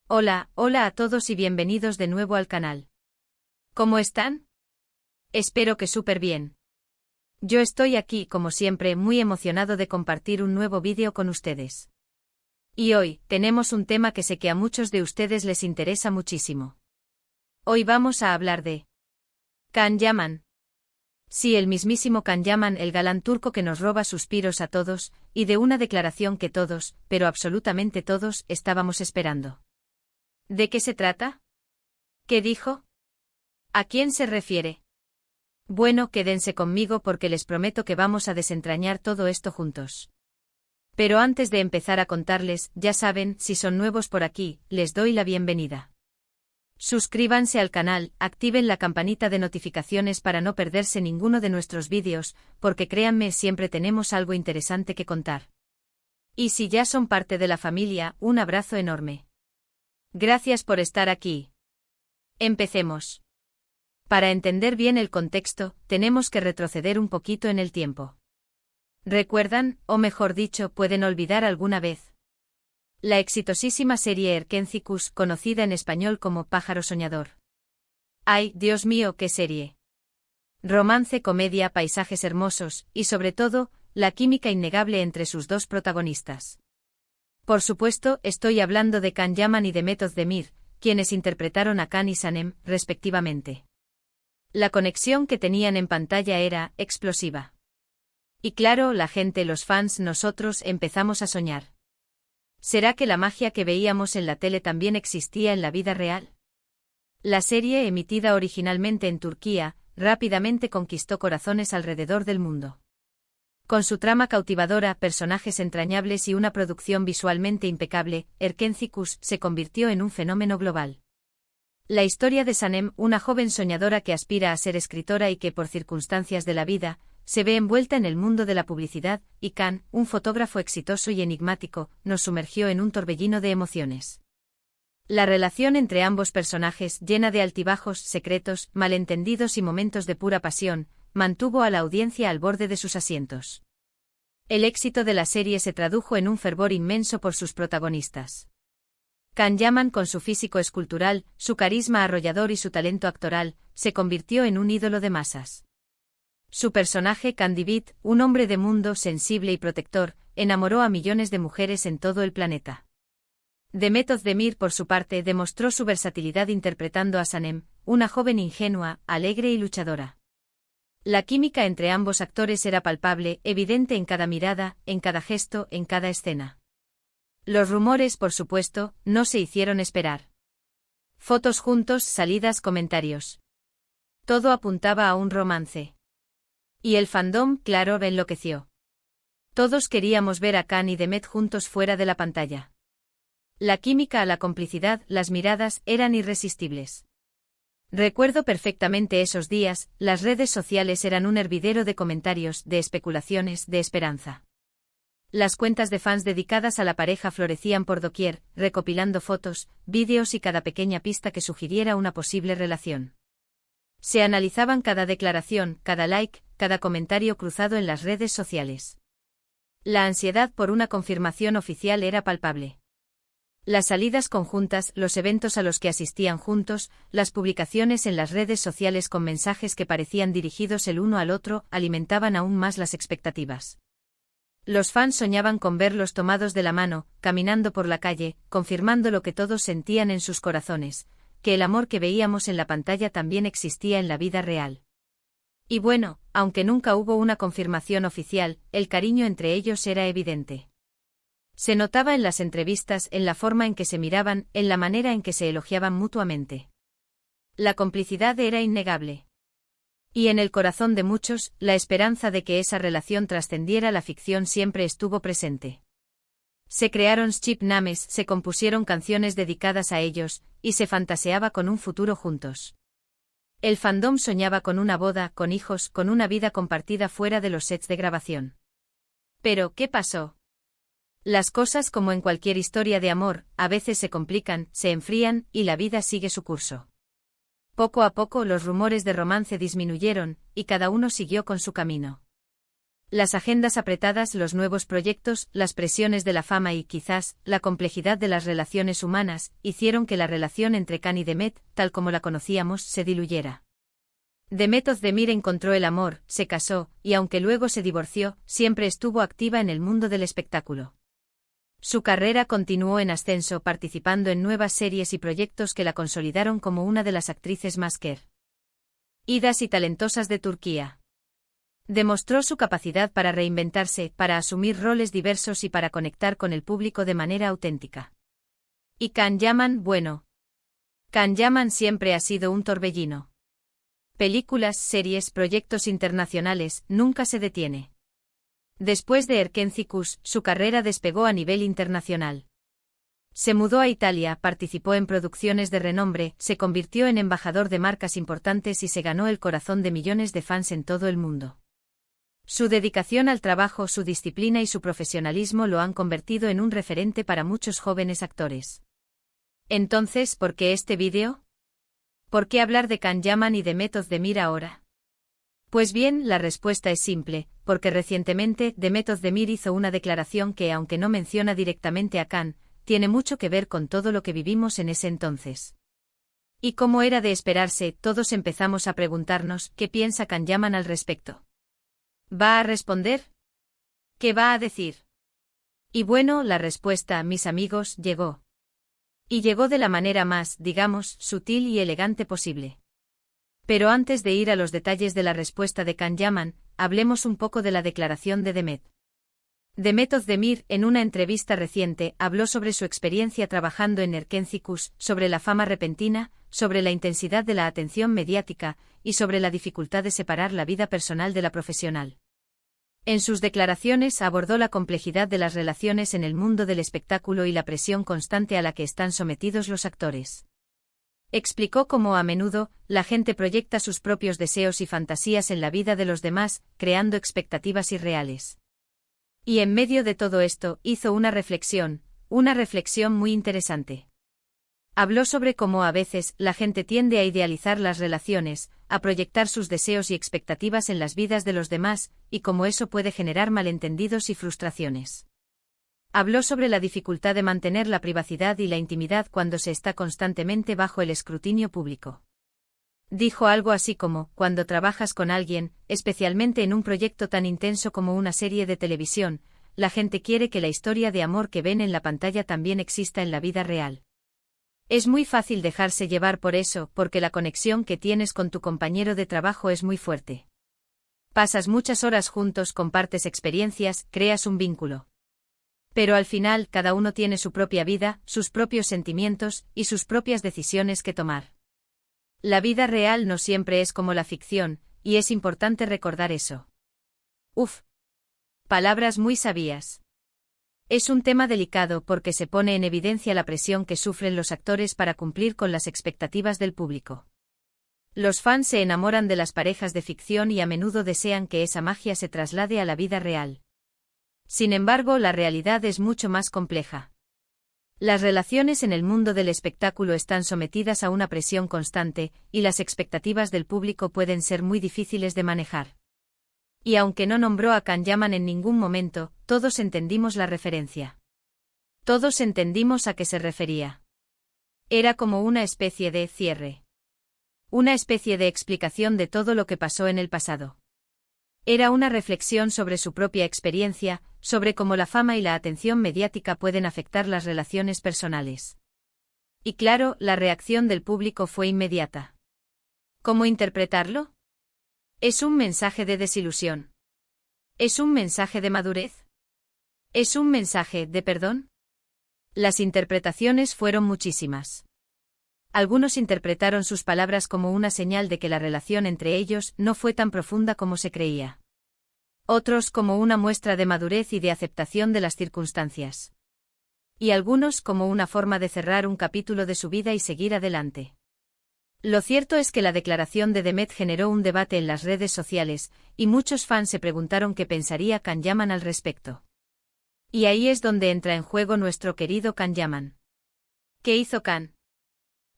Hola, hola a todos y bienvenidos de nuevo al canal. ¿Cómo están? Espero que súper bien. Yo estoy aquí, como siempre, muy emocionado de compartir un nuevo vídeo con ustedes. Y hoy, tenemos un tema que sé que a muchos de ustedes les interesa muchísimo. Hoy vamos a hablar de Can Yaman. Sí, el mismísimo Can Yaman, el galán turco que nos roba suspiros a todos, y de una declaración que todos, pero absolutamente todos, estábamos esperando. ¿De qué se trata? ¿Qué dijo? ¿A quién se refiere? Bueno, quédense conmigo porque les prometo que vamos a desentrañar todo esto juntos. Pero antes de empezar a contarles, ya saben, si son nuevos por aquí, les doy la bienvenida. Suscríbanse al canal, activen la campanita de notificaciones para no perderse ninguno de nuestros vídeos, porque créanme, siempre tenemos algo interesante que contar. Y si ya son parte de la familia, un abrazo enorme. Gracias por estar aquí. Empecemos. Para entender bien el contexto, tenemos que retroceder un poquito en el tiempo. ¿Recuerdan, o mejor dicho, pueden olvidar alguna vez? La exitosísima serie Erkénticus, conocida en español como Pájaro Soñador. ¡Ay, Dios mío, qué serie! Romance, comedia, paisajes hermosos, y sobre todo, la química innegable entre sus dos protagonistas. Por supuesto, estoy hablando de Can Yaman y de Method Demir, quienes interpretaron a Can y Sanem, respectivamente. La conexión que tenían en pantalla era explosiva. Y claro, la gente, los fans, nosotros empezamos a soñar. ¿Será que la magia que veíamos en la tele también existía en la vida real? La serie, emitida originalmente en Turquía, rápidamente conquistó corazones alrededor del mundo. Con su trama cautivadora, personajes entrañables y una producción visualmente impecable, Erkénticus se convirtió en un fenómeno global. La historia de Sanem, una joven soñadora que aspira a ser escritora y que por circunstancias de la vida, se ve envuelta en el mundo de la publicidad, y Can, un fotógrafo exitoso y enigmático, nos sumergió en un torbellino de emociones. La relación entre ambos personajes, llena de altibajos, secretos, malentendidos y momentos de pura pasión, mantuvo a la audiencia al borde de sus asientos. El éxito de la serie se tradujo en un fervor inmenso por sus protagonistas. Can Yaman, con su físico escultural, su carisma arrollador y su talento actoral, se convirtió en un ídolo de masas. Su personaje, Candibit, un hombre de mundo sensible y protector, enamoró a millones de mujeres en todo el planeta. Method Demir, por su parte, demostró su versatilidad interpretando a Sanem, una joven ingenua, alegre y luchadora. La química entre ambos actores era palpable, evidente en cada mirada, en cada gesto, en cada escena. Los rumores, por supuesto, no se hicieron esperar. Fotos juntos, salidas, comentarios. Todo apuntaba a un romance. Y el fandom, claro, enloqueció. Todos queríamos ver a Can y Demet juntos fuera de la pantalla. La química, la complicidad, las miradas, eran irresistibles. Recuerdo perfectamente esos días, las redes sociales eran un hervidero de comentarios, de especulaciones, de esperanza. Las cuentas de fans dedicadas a la pareja florecían por doquier, recopilando fotos, vídeos y cada pequeña pista que sugiriera una posible relación. Se analizaban cada declaración, cada like, cada comentario cruzado en las redes sociales. La ansiedad por una confirmación oficial era palpable. Las salidas conjuntas, los eventos a los que asistían juntos, las publicaciones en las redes sociales con mensajes que parecían dirigidos el uno al otro, alimentaban aún más las expectativas. Los fans soñaban con verlos tomados de la mano, caminando por la calle, confirmando lo que todos sentían en sus corazones, que el amor que veíamos en la pantalla también existía en la vida real. Y bueno, aunque nunca hubo una confirmación oficial, el cariño entre ellos era evidente. Se notaba en las entrevistas, en la forma en que se miraban, en la manera en que se elogiaban mutuamente. La complicidad era innegable. Y en el corazón de muchos, la esperanza de que esa relación trascendiera la ficción siempre estuvo presente. Se crearon ship-names, se compusieron canciones dedicadas a ellos, y se fantaseaba con un futuro juntos. El fandom soñaba con una boda, con hijos, con una vida compartida fuera de los sets de grabación. Pero, ¿qué pasó? Las cosas, como en cualquier historia de amor, a veces se complican, se enfrían, y la vida sigue su curso. Poco a poco los rumores de romance disminuyeron, y cada uno siguió con su camino. Las agendas apretadas, los nuevos proyectos, las presiones de la fama y, quizás, la complejidad de las relaciones humanas, hicieron que la relación entre Can y Demet, tal como la conocíamos, se diluyera. Demet Özdemir encontró el amor, se casó, y aunque luego se divorció, siempre estuvo activa en el mundo del espectáculo. Su carrera continuó en ascenso, participando en nuevas series y proyectos que la consolidaron como una de las actrices más queridas y talentosas de Turquía. Demostró su capacidad para reinventarse, para asumir roles diversos y para conectar con el público de manera auténtica. Y Can Yaman, bueno. Can Yaman siempre ha sido un torbellino. Películas, series, proyectos internacionales, nunca se detiene. Después de Erkenci-Kuş, su carrera despegó a nivel internacional. Se mudó a Italia, participó en producciones de renombre, se convirtió en embajador de marcas importantes y se ganó el corazón de millones de fans en todo el mundo. Su dedicación al trabajo, su disciplina y su profesionalismo lo han convertido en un referente para muchos jóvenes actores. Entonces, ¿por qué este vídeo? ¿Por qué hablar de Can Yaman y Demet Özdemir ahora? Pues bien, la respuesta es simple, porque recientemente Demet Özdemir hizo una declaración que, aunque no menciona directamente a Can, tiene mucho que ver con todo lo que vivimos en ese entonces. Y como era de esperarse, todos empezamos a preguntarnos qué piensa Can Yaman al respecto. ¿Va a responder? ¿Qué va a decir? Y bueno, la respuesta, mis amigos, llegó. Y llegó de la manera más, digamos, sutil y elegante posible. Pero antes de ir a los detalles de la respuesta de Can Yaman, hablemos un poco de la declaración de Demet. Demet Özdemir, en una entrevista reciente, habló sobre su experiencia trabajando en Erkenci-Kuş, sobre la fama repentina, sobre la intensidad de la atención mediática, y sobre la dificultad de separar la vida personal de la profesional. En sus declaraciones abordó la complejidad de las relaciones en el mundo del espectáculo y la presión constante a la que están sometidos los actores. Explicó cómo a menudo, la gente proyecta sus propios deseos y fantasías en la vida de los demás, creando expectativas irreales. Y en medio de todo esto, hizo una reflexión muy interesante. Habló sobre cómo a veces la gente tiende a idealizar las relaciones, a proyectar sus deseos y expectativas en las vidas de los demás, y cómo eso puede generar malentendidos y frustraciones. Habló sobre la dificultad de mantener la privacidad y la intimidad cuando se está constantemente bajo el escrutinio público. Dijo algo así como, cuando trabajas con alguien, especialmente en un proyecto tan intenso como una serie de televisión, la gente quiere que la historia de amor que ven en la pantalla también exista en la vida real. Es muy fácil dejarse llevar por eso, porque la conexión que tienes con tu compañero de trabajo es muy fuerte. Pasas muchas horas juntos, compartes experiencias, creas un vínculo. Pero al final, cada uno tiene su propia vida, sus propios sentimientos, y sus propias decisiones que tomar. La vida real no siempre es como la ficción, y es importante recordar eso. Uf. Palabras muy sabias. Es un tema delicado porque se pone en evidencia la presión que sufren los actores para cumplir con las expectativas del público. Los fans se enamoran de las parejas de ficción y a menudo desean que esa magia se traslade a la vida real. Sin embargo, la realidad es mucho más compleja. Las relaciones en el mundo del espectáculo están sometidas a una presión constante, y las expectativas del público pueden ser muy difíciles de manejar. Y aunque no nombró a Can Yaman en ningún momento, todos entendimos la referencia. Todos entendimos a qué se refería. Era como una especie de cierre. Una especie de explicación de todo lo que pasó en el pasado. Era una reflexión sobre su propia experiencia, sobre cómo la fama y la atención mediática pueden afectar las relaciones personales. Y claro, la reacción del público fue inmediata. ¿Cómo interpretarlo? ¿Es un mensaje de desilusión? ¿Es un mensaje de madurez? ¿Es un mensaje de perdón? Las interpretaciones fueron muchísimas. Algunos interpretaron sus palabras como una señal de que la relación entre ellos no fue tan profunda como se creía. Otros como una muestra de madurez y de aceptación de las circunstancias. Y algunos como una forma de cerrar un capítulo de su vida y seguir adelante. Lo cierto es que la declaración de Demet generó un debate en las redes sociales, y muchos fans se preguntaron qué pensaría Can Yaman al respecto. Y ahí es donde entra en juego nuestro querido Can Yaman. ¿Qué hizo Can?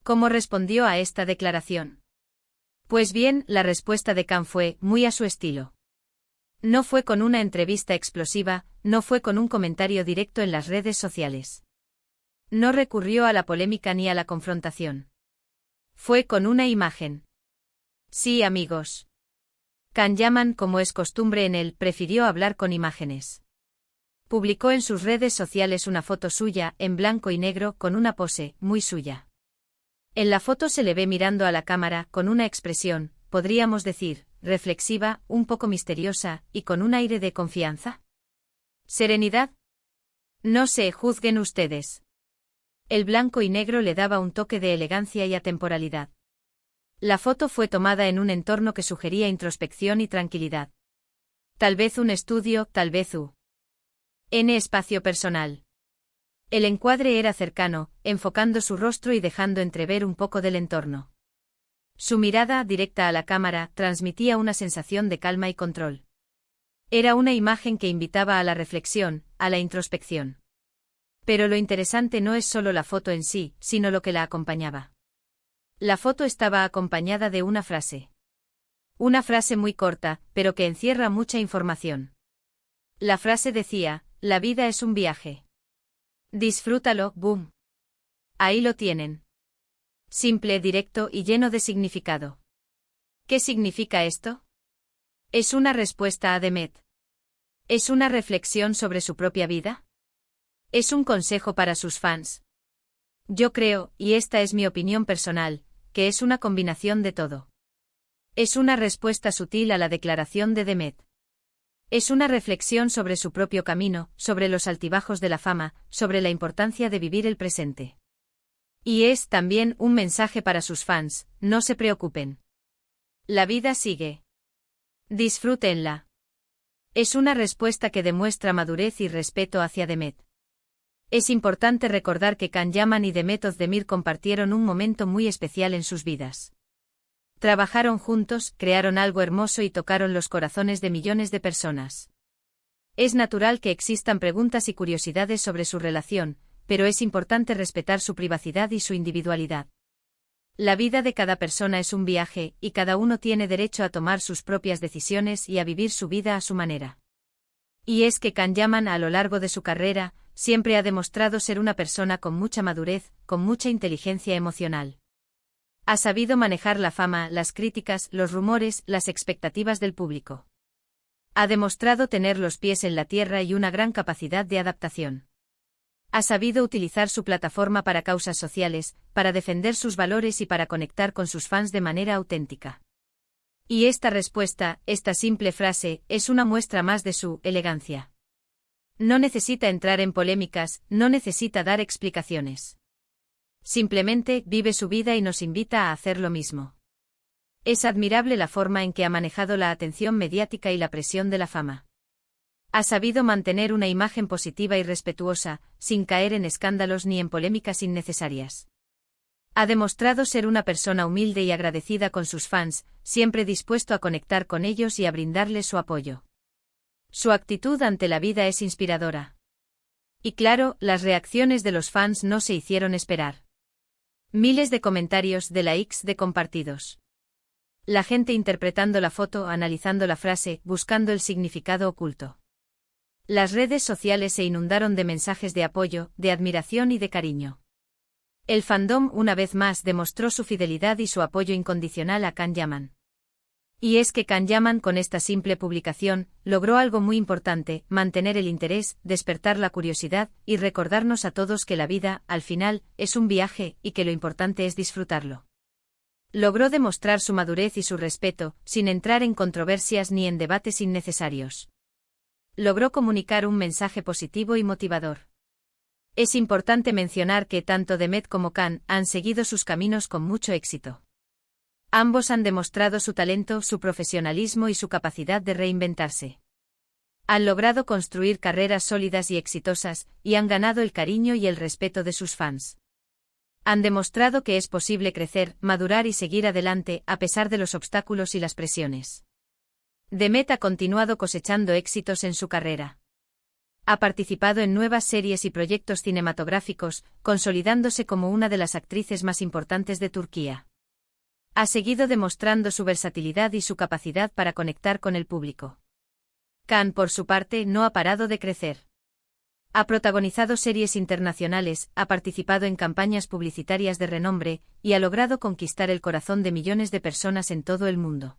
¿Cómo respondió a esta declaración? Pues bien, la respuesta de Can fue muy a su estilo. No fue con una entrevista explosiva, no fue con un comentario directo en las redes sociales. No recurrió a la polémica ni a la confrontación. Fue con una imagen. Sí, amigos. Can Yaman, como es costumbre en él, prefirió hablar con imágenes. Publicó en sus redes sociales una foto suya, en blanco y negro, con una pose muy suya. En la foto se le ve mirando a la cámara, con una expresión, podríamos decir, reflexiva, un poco misteriosa, y con un aire de confianza. ¿Serenidad? No sé, juzguen ustedes. El blanco y negro le daba un toque de elegancia y atemporalidad. La foto fue tomada en un entorno que sugería introspección y tranquilidad. Tal vez un estudio, tal vez un espacio personal. El encuadre era cercano, enfocando su rostro y dejando entrever un poco del entorno. Su mirada, directa a la cámara, transmitía una sensación de calma y control. Era una imagen que invitaba a la reflexión, a la introspección. Pero lo interesante no es solo la foto en sí, sino lo que la acompañaba. La foto estaba acompañada de una frase. Una frase muy corta, pero que encierra mucha información. La frase decía, la vida es un viaje. Disfrútalo, boom. Ahí lo tienen. Simple, directo y lleno de significado. ¿Qué significa esto? ¿Es una respuesta a Demet? ¿Es una reflexión sobre su propia vida? ¿Es un consejo para sus fans? Yo creo, y esta es mi opinión personal, que es una combinación de todo. Es una respuesta sutil a la declaración de Demet. Es una reflexión sobre su propio camino, sobre los altibajos de la fama, sobre la importancia de vivir el presente. Y es también un mensaje para sus fans, no se preocupen. La vida sigue. Disfrútenla. Es una respuesta que demuestra madurez y respeto hacia Demet. Es importante recordar que Can Yaman y Demet Özdemir compartieron un momento muy especial en sus vidas. Trabajaron juntos, crearon algo hermoso y tocaron los corazones de millones de personas. Es natural que existan preguntas y curiosidades sobre su relación, pero es importante respetar su privacidad y su individualidad. La vida de cada persona es un viaje, y cada uno tiene derecho a tomar sus propias decisiones y a vivir su vida a su manera. Y es que Can Yaman, a lo largo de su carrera, siempre ha demostrado ser una persona con mucha madurez, con mucha inteligencia emocional. Ha sabido manejar la fama, las críticas, los rumores, las expectativas del público. Ha demostrado tener los pies en la tierra y una gran capacidad de adaptación. Ha sabido utilizar su plataforma para causas sociales, para defender sus valores y para conectar con sus fans de manera auténtica. Y esta respuesta, esta simple frase, es una muestra más de su elegancia. No necesita entrar en polémicas, no necesita dar explicaciones. Simplemente vive su vida y nos invita a hacer lo mismo. Es admirable la forma en que ha manejado la atención mediática y la presión de la fama. Ha sabido mantener una imagen positiva y respetuosa, sin caer en escándalos ni en polémicas innecesarias. Ha demostrado ser una persona humilde y agradecida con sus fans, siempre dispuesto a conectar con ellos y a brindarles su apoyo. Su actitud ante la vida es inspiradora. Y claro, las reacciones de los fans no se hicieron esperar. Miles de comentarios, de likes, de compartidos. La gente interpretando la foto, analizando la frase, buscando el significado oculto. Las redes sociales se inundaron de mensajes de apoyo, de admiración y de cariño. El fandom una vez más demostró su fidelidad y su apoyo incondicional a Can Yaman. Y es que Can Yaman, con esta simple publicación, logró algo muy importante: mantener el interés, despertar la curiosidad y recordarnos a todos que la vida, al final, es un viaje y que lo importante es disfrutarlo. Logró demostrar su madurez y su respeto, sin entrar en controversias ni en debates innecesarios. Logró comunicar un mensaje positivo y motivador. Es importante mencionar que tanto Demet como Can han seguido sus caminos con mucho éxito. Ambos han demostrado su talento, su profesionalismo y su capacidad de reinventarse. Han logrado construir carreras sólidas y exitosas, y han ganado el cariño y el respeto de sus fans. Han demostrado que es posible crecer, madurar y seguir adelante, a pesar de los obstáculos y las presiones. Demet ha continuado cosechando éxitos en su carrera. Ha participado en nuevas series y proyectos cinematográficos, consolidándose como una de las actrices más importantes de Turquía. Ha seguido demostrando su versatilidad y su capacidad para conectar con el público. Khan, por su parte, no ha parado de crecer. Ha protagonizado series internacionales, ha participado en campañas publicitarias de renombre, y ha logrado conquistar el corazón de millones de personas en todo el mundo.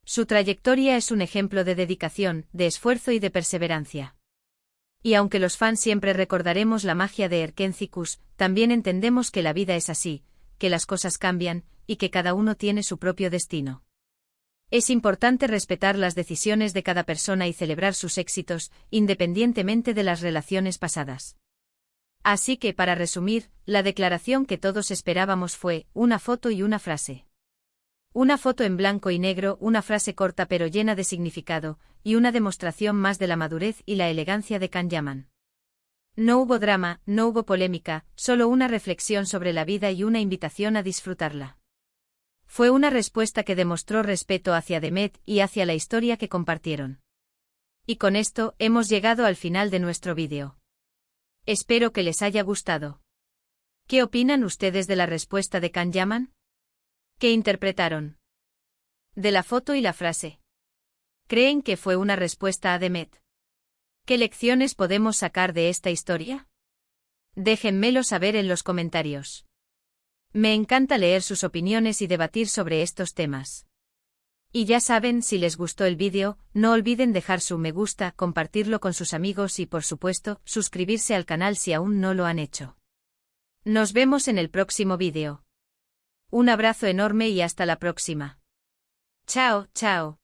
Su trayectoria es un ejemplo de dedicación, de esfuerzo y de perseverancia. Y aunque los fans siempre recordaremos la magia de Erkencikus, también entendemos que la vida es así, que las cosas cambian, y que cada uno tiene su propio destino. Es importante respetar las decisiones de cada persona y celebrar sus éxitos, independientemente de las relaciones pasadas. Así que, para resumir, la declaración que todos esperábamos fue una foto y una frase. Una foto en blanco y negro, una frase corta pero llena de significado, y una demostración más de la madurez y la elegancia de Can Yaman. No hubo drama, no hubo polémica, solo una reflexión sobre la vida y una invitación a disfrutarla. Fue una respuesta que demostró respeto hacia Demet y hacia la historia que compartieron. Y con esto, hemos llegado al final de nuestro vídeo. Espero que les haya gustado. ¿Qué opinan ustedes de la respuesta de Can Yaman? ¿Qué interpretaron de la foto y la frase? ¿Creen que fue una respuesta a Demet? ¿Qué lecciones podemos sacar de esta historia? Déjenmelo saber en los comentarios. Me encanta leer sus opiniones y debatir sobre estos temas. Y ya saben, si les gustó el vídeo, no olviden dejar su me gusta, compartirlo con sus amigos y, por supuesto, suscribirse al canal si aún no lo han hecho. Nos vemos en el próximo vídeo. Un abrazo enorme y hasta la próxima. Chao, chao.